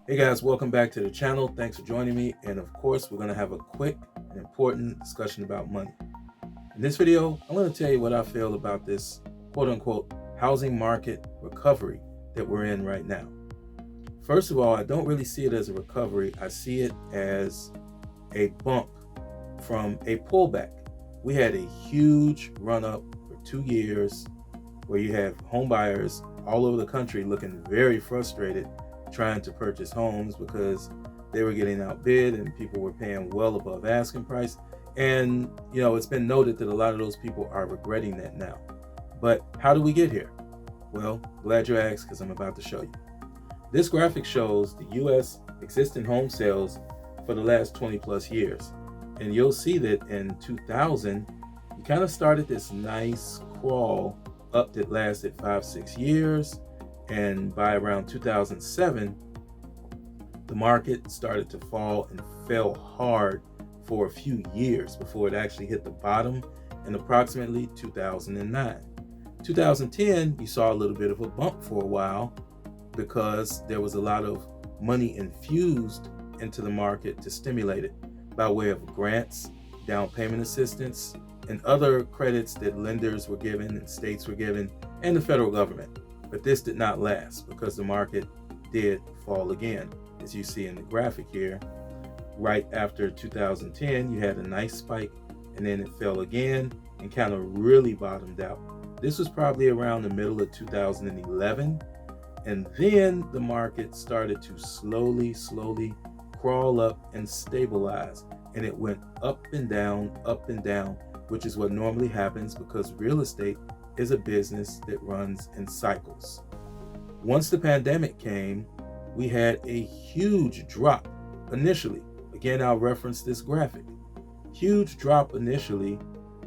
Hey guys, welcome back to the channel. Thanks for joining me. And of course, we're going to have a quick and important discussion about money. In this video, I'm going to tell you what I feel about this quote unquote housing market recovery that we're in right now. First of all, I don't really see it as a recovery. I see it as a bump from a pullback. We had a huge run up for 2 years where you have home buyers all over the country looking very frustrated trying to purchase homes because they were getting outbid and people were paying well above asking price. And it's been noted that a lot of those people are regretting that now. But how do we get here? Well, glad you asked, because I'm about to show you. This graphic shows the US existing home sales for the last 20 plus years. And you'll see that in 2000, you kind of started this nice crawl up that lasted 5-6 years. And by around 2007, the market started to fall and fell hard for a few years before it actually hit the bottom in approximately 2009. 2010, you saw a little bit of a bump for a while because there was a lot of money infused into the market to stimulate it by way of grants, down payment assistance, and other credits that lenders were given and states were given and the federal government. But this did not last because the market did fall again. As you see in the graphic here, right after 2010, you had a nice spike and then it fell again and kind of really bottomed out. This was probably around the middle of 2011. And then the market started to slowly crawl up and stabilize. And it went up and down, which is what normally happens because real estate is a business that runs in cycles. Once the pandemic came, we had a huge drop initially. Again, I'll reference this graphic. Huge drop initially,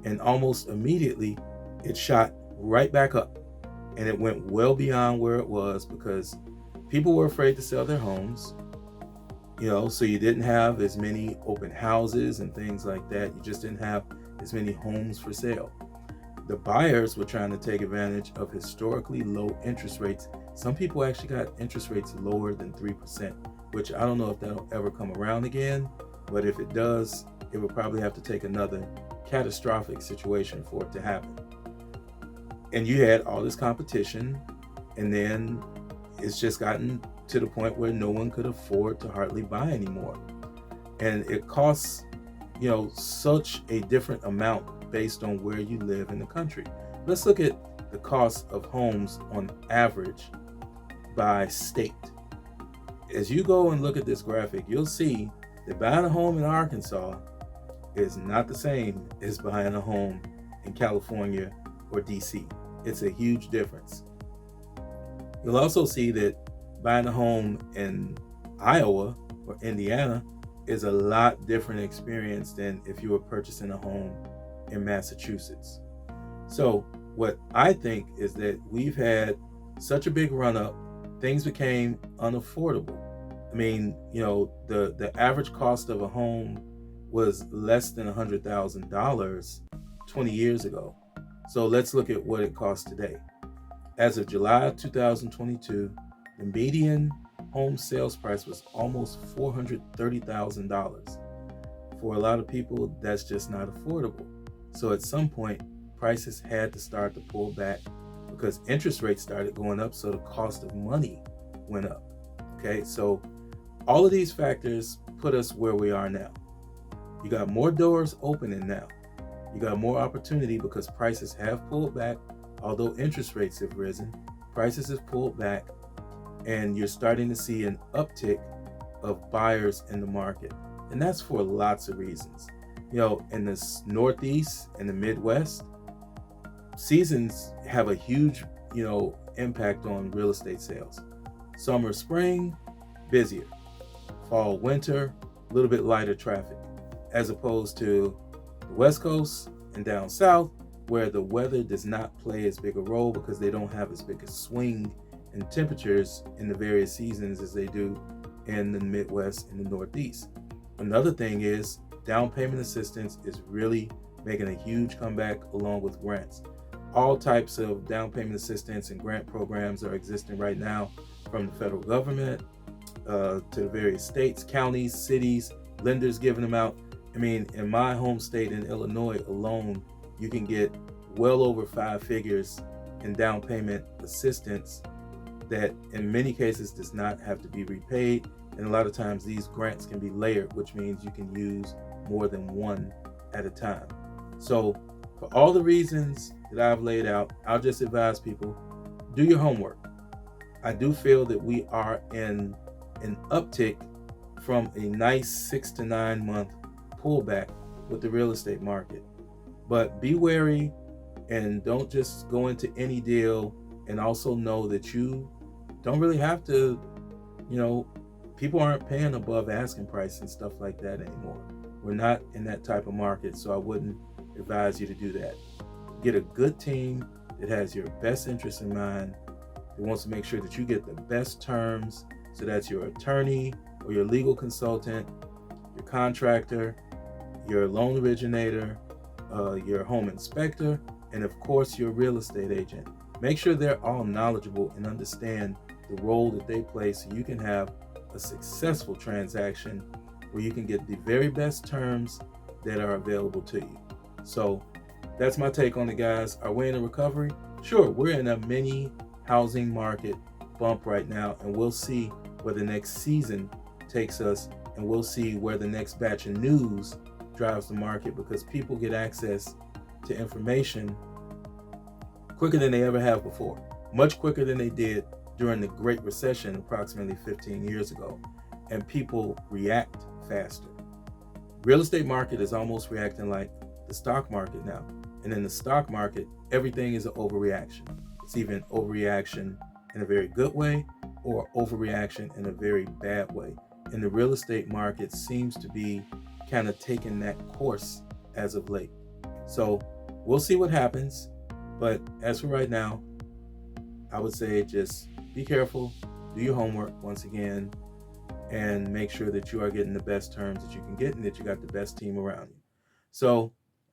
and almost immediately it shot right back up. And it went well beyond where it was because people were afraid to sell their homes. So you didn't have as many open houses and things like that. You just didn't have as many homes for sale. The buyers were trying to take advantage of historically low interest rates. Some people actually got interest rates lower than 3%, which I don't know if that'll ever come around again, but if it does, it would probably have to take another catastrophic situation for it to happen. And you had all this competition, and then it's just gotten to the point where no one could afford to hardly buy anymore. And it costs, such a different amount based on where you live in the country. Let's look at the cost of homes on average by state. As you go and look at this graphic, you'll see that buying a home in Arkansas is not the same as buying a home in California or DC. It's a huge difference. You'll also see that buying a home in Iowa or Indiana is a lot different experience than if you were purchasing a home in Massachusetts. So what I think is that we've had such a big run up, things became unaffordable. I mean, the average cost of a home was less than $100,000 20 years ago. So let's look at what it costs today. As of July 2022, the median home sales price was almost $430,000. For a lot of people, that's just not affordable. So at some point, prices had to start to pull back because interest rates started going up, so the cost of money went up. Okay, so all of these factors put us where we are now. You got more doors opening now. You got more opportunity because prices have pulled back. Although interest rates have risen, prices have pulled back, and you're starting to see an uptick of buyers in the market. And that's for lots of reasons. In the Northeast and the Midwest, seasons have a huge, impact on real estate sales. Summer, spring, busier. Fall, winter, a little bit lighter traffic, as opposed to the West Coast and down south, where the weather does not play as big a role because they don't have as big a swing in temperatures in the various seasons as they do in the Midwest and the Northeast. Another thing is down payment assistance is really making a huge comeback along with grants. All types of down payment assistance and grant programs are existing right now from the federal government, to the various states, counties, cities, lenders giving them out. I mean, in my home state in Illinois alone, you can get well over 5 figures in down payment assistance that in many cases does not have to be repaid. And a lot of times these grants can be layered, which means you can use more than one at a time. So for all the reasons that I've laid out, I'll just advise people, do your homework. I do feel that we are in an uptick from a nice 6 to 9 month pullback with the real estate market. But be wary and don't just go into any deal, and also know that you don't really have to, people aren't paying above asking price and stuff like that anymore. We're not in that type of market, so I wouldn't advise you to do that. Get a good team that has your best interest in mind, that wants to make sure that you get the best terms. So that's your attorney or your legal consultant, your contractor, your loan originator, your home inspector, and of course your real estate agent. Make sure they're all knowledgeable and understand the role that they play, so you can have a successful transaction where you can get the very best terms that are available to you. So that's my take on it, guys. Are we in a recovery? Sure, we're in a mini housing market bump right now, and we'll see where the next season takes us, and we'll see where the next batch of news drives the market, because people get access to information quicker than they ever have before, much quicker than they did during the Great Recession approximately 15 years ago, and people react faster. Real estate market is almost reacting like the stock market now. And in the stock market, everything is an overreaction. It's even overreaction in a very good way or overreaction in a very bad way. And the real estate market seems to be kind of taking that course as of late. So we'll see what happens. But as for right now, I would say just be careful, do your homework once again, and make sure that you are getting the best terms that you can get and that you got the best team around you. So